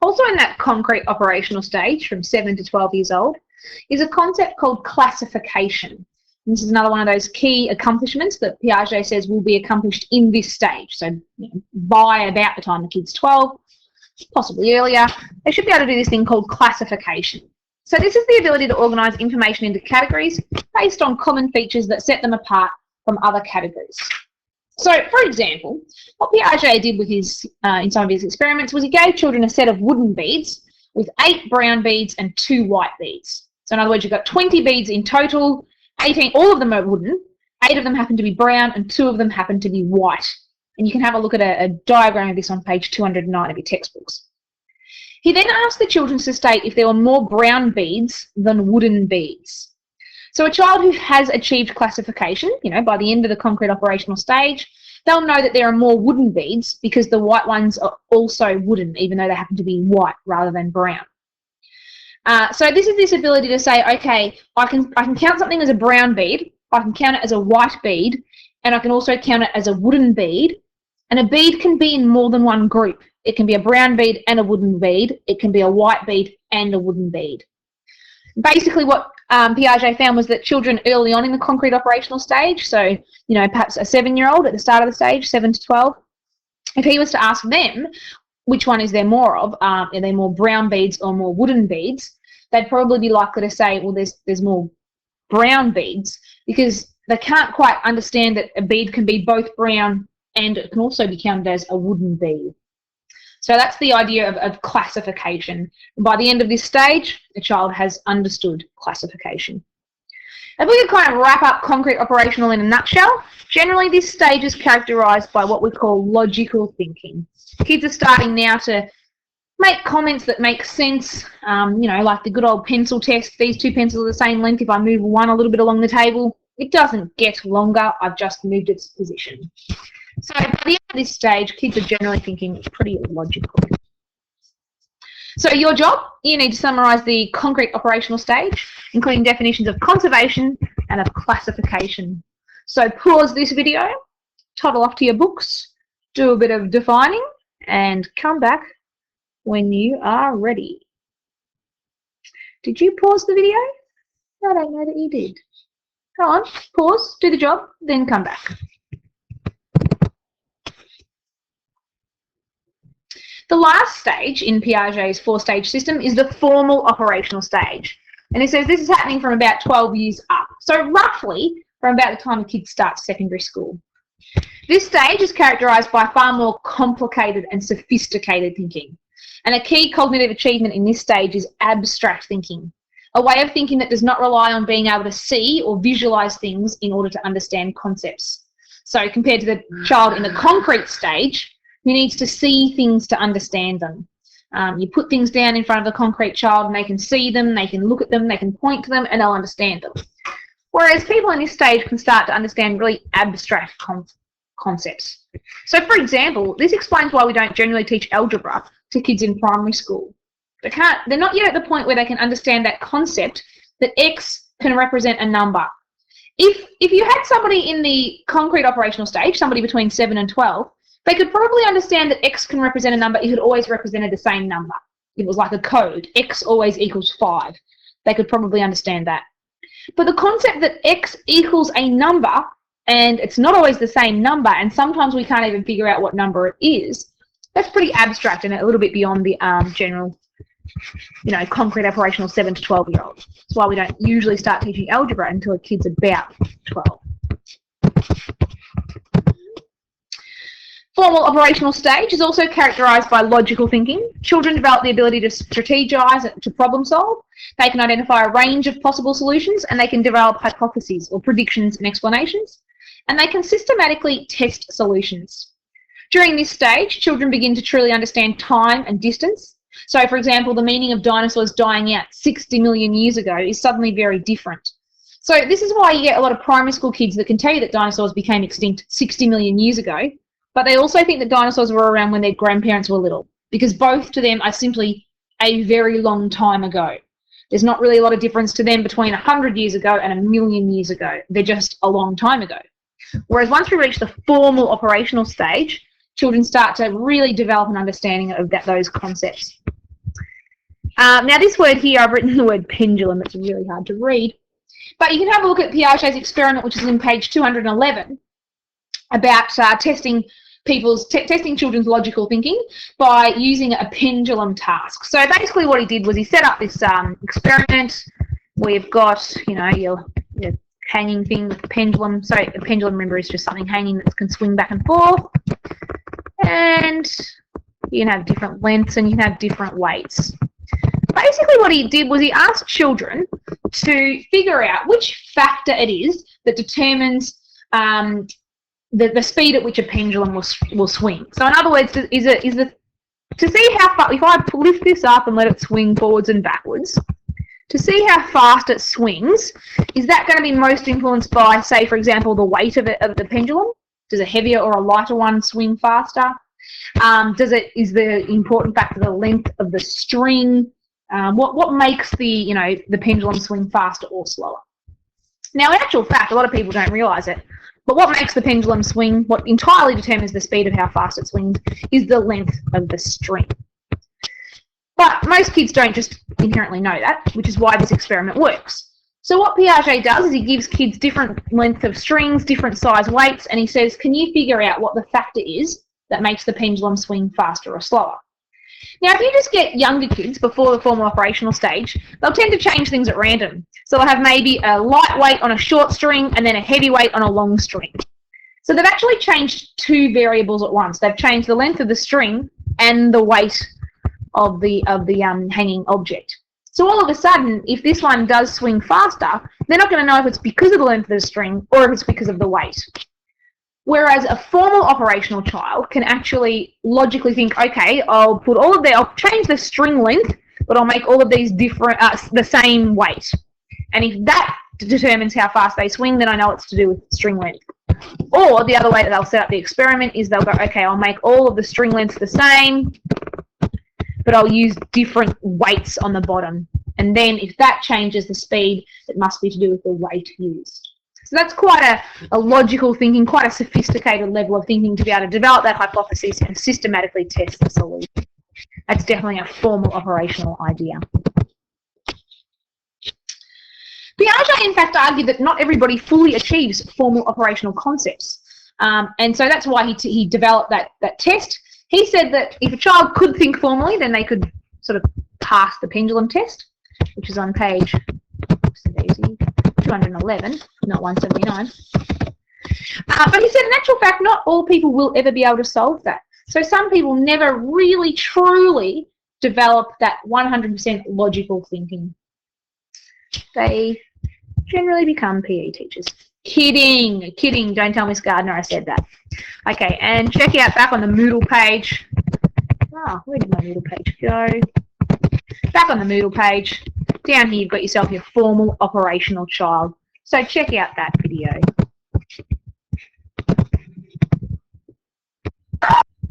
Also in that concrete operational stage from 7 to 12 years old is a concept called classification. And this is another one of those key accomplishments that Piaget says will be accomplished in this stage. So by about the time the kid's 12, possibly earlier, they should be able to do this thing called classification. So this is the ability to organise information into categories based on common features that set them apart from other categories. So, for example, what Piaget did with his, in some of his experiments was he gave children a set of wooden beads with 8 brown beads and 2 white beads. So in other words, you've got 20 beads in total, 18, all of them are wooden, 8 of them happen to be brown and 2 of them happen to be white. And you can have a look at a diagram of this on page 209 of your textbooks. He then asked the children to state if there were more brown beads than wooden beads. So a child who has achieved classification, by the end of the concrete operational stage, they'll know that there are more wooden beads because the white ones are also wooden, even though they happen to be white rather than brown. So this is this ability to say, okay, I can count something as a brown bead, I can count it as a white bead, and I can also count it as a wooden bead. And a bead can be in more than one group. It can be a brown bead and a wooden bead. It can be a white bead and a wooden bead. Basically what Piaget found was that children early on in the concrete operational stage, so perhaps a 7-year-old at the start of the stage, 7 to 12, if he was to ask them which one is there more of, are there more brown beads or more wooden beads, they'd probably be likely to say, well, there's more brown beads, because they can't quite understand that a bead can be both brown and it can also be counted as a wooden bead. So that's the idea of classification. And by the end of this stage, the child has understood classification. If we could kind of wrap up concrete operational in a nutshell, generally this stage is characterised by what we call logical thinking. Kids are starting now to make comments that make sense, like the good old pencil test. These 2 pencils are the same length. If I move one a little bit along the table, it doesn't get longer, I've just moved its position. So by the end of this stage, kids are generally thinking pretty logical. So your job, you need to summarise the concrete operational stage, including definitions of conservation and of classification. So pause this video, toddle off to your books, do a bit of defining, and come back when you are ready. Did you pause the video? I don't know that you did. Go on, pause, do the job, then come back. The last stage in Piaget's 4-stage system is the formal operational stage. And it says this is happening from about 12 years up. So roughly from about the time a kid starts secondary school. This stage is characterised by far more complicated and sophisticated thinking. And a key cognitive achievement in this stage is abstract thinking, a way of thinking that does not rely on being able to see or visualise things in order to understand concepts. So compared to the child in the concrete stage, who needs to see things to understand them. You put things down in front of the concrete child and they can see them, they can look at them, they can point to them, and they'll understand them. Whereas people in this stage can start to understand really abstract concepts. So for example, this explains why we don't generally teach algebra to kids in primary school. They're not yet at the point where they can understand that concept that X can represent a number. If you had somebody in the concrete operational stage, somebody between 7 and 12, they could probably understand that X can represent a number if it always represented the same number. It was like a code. X always equals 5. They could probably understand that. But the concept that X equals a number, and it's not always the same number, and sometimes we can't even figure out what number it is, that's pretty abstract and a little bit beyond the general, concrete operational 7 to 12-year-olds. That's why we don't usually start teaching algebra until a kid's about 12. Formal operational stage is also characterised by logical thinking. Children develop the ability to strategise, to problem solve. They can identify a range of possible solutions, and they can develop hypotheses or predictions and explanations. And they can systematically test solutions. During this stage, children begin to truly understand time and distance. So, for example, the meaning of dinosaurs dying out 60 million years ago is suddenly very different. So this is why you get a lot of primary school kids that can tell you that dinosaurs became extinct 60 million years ago, but they also think that dinosaurs were around when their grandparents were little, because both to them are simply a very long time ago. There's not really a lot of difference to them between 100 years ago and 1,000,000 years ago. They're just a long time ago. Whereas once we reach the formal operational stage, children start to really develop an understanding of those concepts. Now this word here, I've written the word pendulum. It's really hard to read. But you can have a look at Piaget's experiment, which is in page 211, about testing children's logical thinking by using a pendulum task. So basically what he did was he set up this experiment. We've got, your hanging thing with the pendulum. So a pendulum, remember, is just something hanging that can swing back and forth. And you can have different lengths and you can have different weights. Basically what he did was he asked children to figure out which factor it is that determines the speed at which a pendulum will swing. So in other words, to see how far, if I lift this up and let it swing forwards and backwards, to see how fast it swings, is that going to be most influenced by, say, for example, the weight of the pendulum? Does a heavier or a lighter one swing faster? Is the important factor the length of the string? What makes the pendulum swing faster or slower? Now, in actual fact, a lot of people don't realise it, but what makes the pendulum swing, what entirely determines the speed of how fast it swings, is the length of the string. But most kids don't just inherently know that, which is why this experiment works. So what Piaget does is he gives kids different length of strings, different size weights, and he says, can you figure out what the factor is that makes the pendulum swing faster or slower? Now, if you just get younger kids before the formal operational stage, they'll tend to change things at random. So they'll have maybe a light weight on a short string and then a heavy weight on a long string. So they've actually changed two variables at once. They've changed the length of the string and the weight of the hanging object. So all of a sudden, if this one does swing faster, they're not going to know if it's because of the length of the string or if it's because of the weight. Whereas a formal operational child can actually logically think, okay, I'll change the string length, but I'll make all of these different, the same weight. And if that determines how fast they swing, then I know it's to do with string length. Or the other way that they'll set up the experiment is they'll go, okay, I'll make all of the string lengths the same, but I'll use different weights on the bottom. And then if that changes the speed, it must be to do with the weight used. So that's quite a logical thinking, quite a sophisticated level of thinking to be able to develop that hypothesis and systematically test the solution. That's definitely a formal operational idea. Piaget, in fact, argued that not everybody fully achieves formal operational concepts. And so that's why he developed that test. He said that if a child could think formally, then they could sort of pass the pendulum test, which is on page 211, not 179. But he said, in actual fact, not all people will ever be able to solve that. So some people never really, truly develop that 100% logical thinking. They generally become PE teachers. Kidding, kidding. Don't tell Miss Gardner I said that. Okay, and check out back on the Moodle page. Oh, where did my Moodle page go? Back on the Moodle page. Down here, you've got yourself your formal operational child. So check out that video.